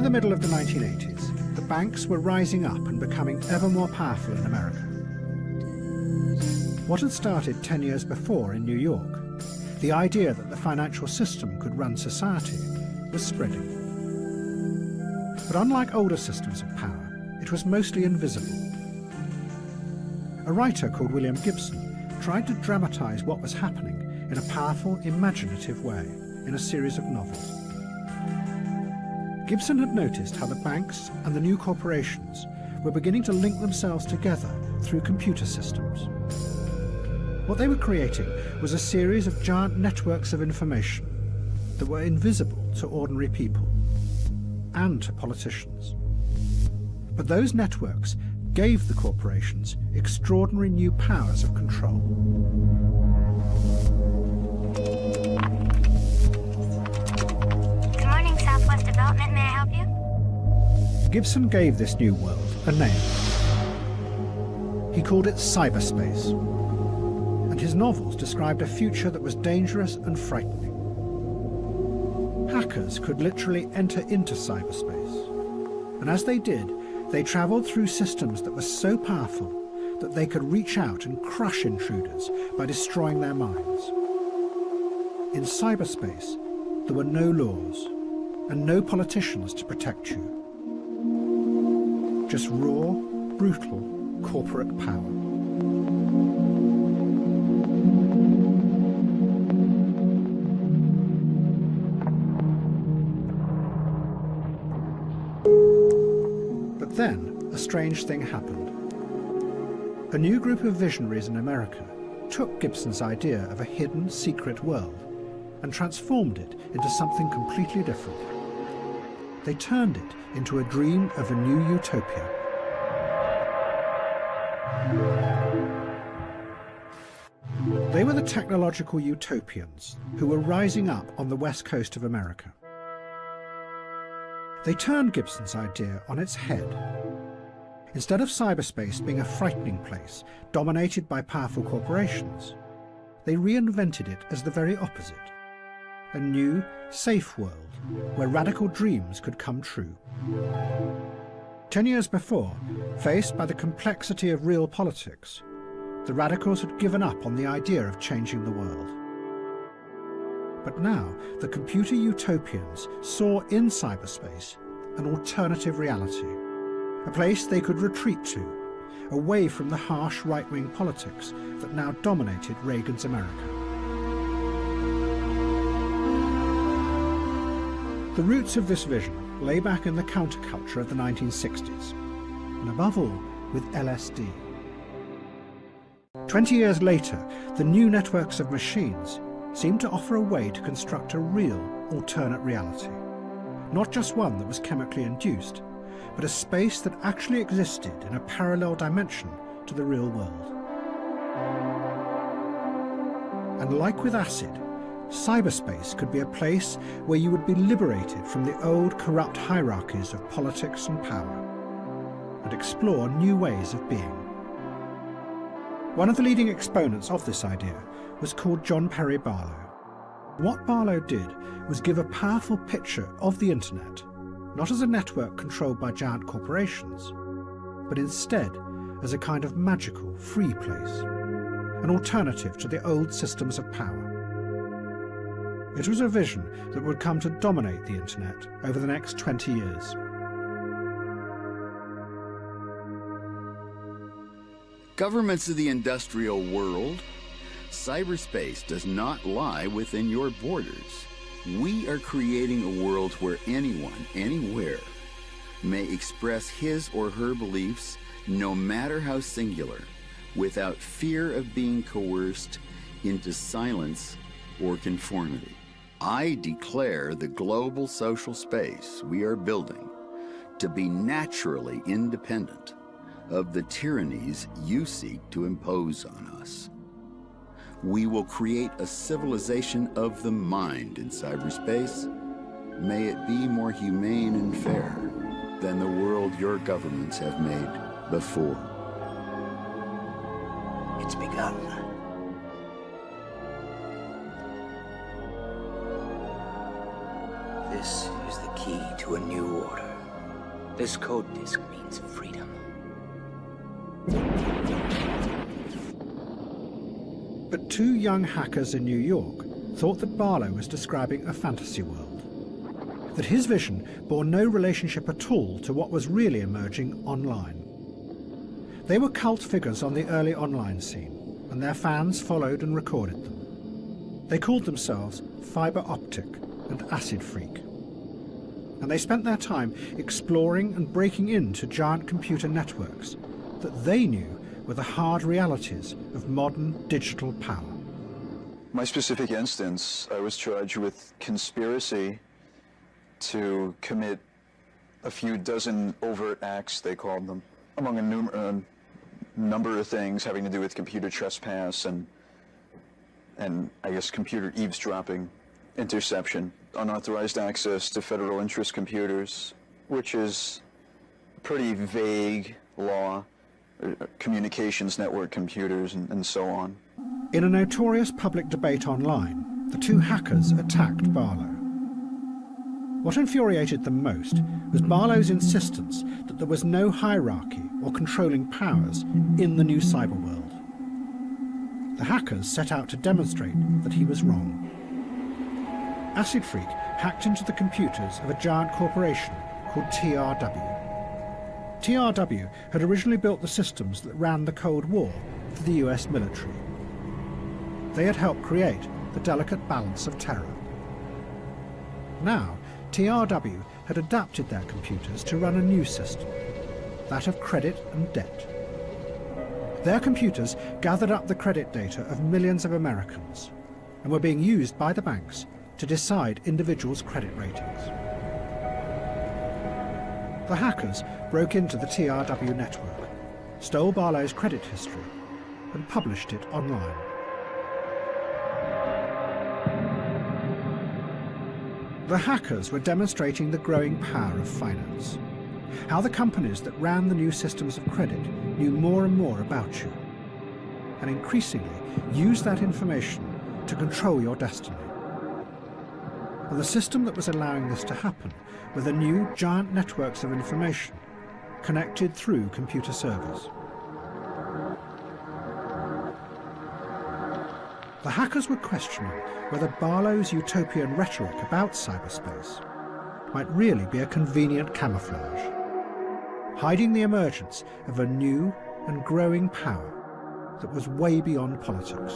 By the middle of the 1980s, the banks were rising up and becoming ever more powerful in America. What had started 10 years before in New York, the idea that the financial system could run society, was spreading. But unlike older systems of power, it was mostly invisible. A writer called William Gibson tried to dramatize what was happening in a powerful, imaginative way in a series of novels. Gibson had noticed how the banks and the new corporations were beginning to link themselves together through computer systems. What they were creating was a series of giant networks of information that were invisible to ordinary people and to politicians. But those networks gave the corporations extraordinary new powers of control. Good morning, Southwest Development. May I help you? Gibson gave this new world a name. He called it cyberspace, and his novels described a future that was dangerous and frightening. Hackers could literally enter into cyberspace, and as they did, they travelled through systems that were so powerful that they could reach out and crush intruders by destroying their minds. In cyberspace, there were no laws and no politicians to protect you. Just raw, brutal corporate power. But then, a strange thing happened. A new group of visionaries in America took Gibson's idea of a hidden, secret world and transformed it into something completely different. They turned it into a dream of a new utopia. They were the technological utopians who were rising up on the west coast of America. They turned Gibson's idea on its head. Instead of cyberspace being a frightening place dominated by powerful corporations, they reinvented it as the very opposite. A new, safe world where radical dreams could come true. 10 years before, faced by the complexity of real politics, the radicals had given up on the idea of changing the world. But now, the computer utopians saw in cyberspace an alternative reality, a place they could retreat to, away from the harsh right-wing politics that now dominated Reagan's America. The roots of this vision lay back in the counterculture of the 1960s, and above all, with LSD. 20 years later, the new networks of machines seemed to offer a way to construct a real alternate reality. Not just one that was chemically induced, but a space that actually existed in a parallel dimension to the real world. And like with acid, cyberspace could be a place where you would be liberated from the old corrupt hierarchies of politics and power, and explore new ways of being. One of the leading exponents of this idea was called John Perry Barlow. What Barlow did was give a powerful picture of the internet, not as a network controlled by giant corporations, but instead as a kind of magical, free place, an alternative to the old systems of power. It was a vision that would come to dominate the internet over the next 20 years. Governments of the industrial world, cyberspace does not lie within your borders. We are creating a world where anyone, anywhere, may express his or her beliefs, no matter how singular, without fear of being coerced into silence or conformity. I declare the global social space we are building to be naturally independent of the tyrannies you seek to impose on us. We will create a civilization of the mind in cyberspace. May it be more humane and fair than the world your governments have made before. It's begun. This is the key to a new order. This code disk means freedom. But two young hackers in New York thought that Barlow was describing a fantasy world, that his vision bore no relationship at all to what was really emerging online. They were cult figures on the early online scene, and their fans followed and recorded them. They called themselves Fiber Optic and Acid Freak, and they spent their time exploring and breaking into giant computer networks that they knew were the hard realities of modern digital power. My specific instance, I was charged with conspiracy to commit a few dozen overt acts, they called them, among a number of things having to do with computer trespass and I guess computer eavesdropping, interception, unauthorized access to federal interest computers, which is a pretty vague law, communications network computers and so on. In a notorious public debate online, the two hackers attacked Barlow. What infuriated them most was Barlow's insistence that there was no hierarchy or controlling powers in the new cyber world. The hackers set out to demonstrate that he was wrong. Acid Freak hacked into the computers of a giant corporation called TRW. TRW had originally built the systems that ran the Cold War for the US military. They had helped create the delicate balance of terror. Now, TRW had adapted their computers to run a new system, that of credit and debt. Their computers gathered up the credit data of millions of Americans and were being used by the banks to decide individuals' credit ratings. The hackers broke into the TRW network, stole Barlow's credit history, and published it online. The hackers were demonstrating the growing power of finance, how the companies that ran the new systems of credit knew more and more about you, and increasingly used that information to control your destiny. And the system that was allowing this to happen were the new giant networks of information connected through computer servers. The hackers were questioning whether Barlow's utopian rhetoric about cyberspace might really be a convenient camouflage, hiding the emergence of a new and growing power that was way beyond politics.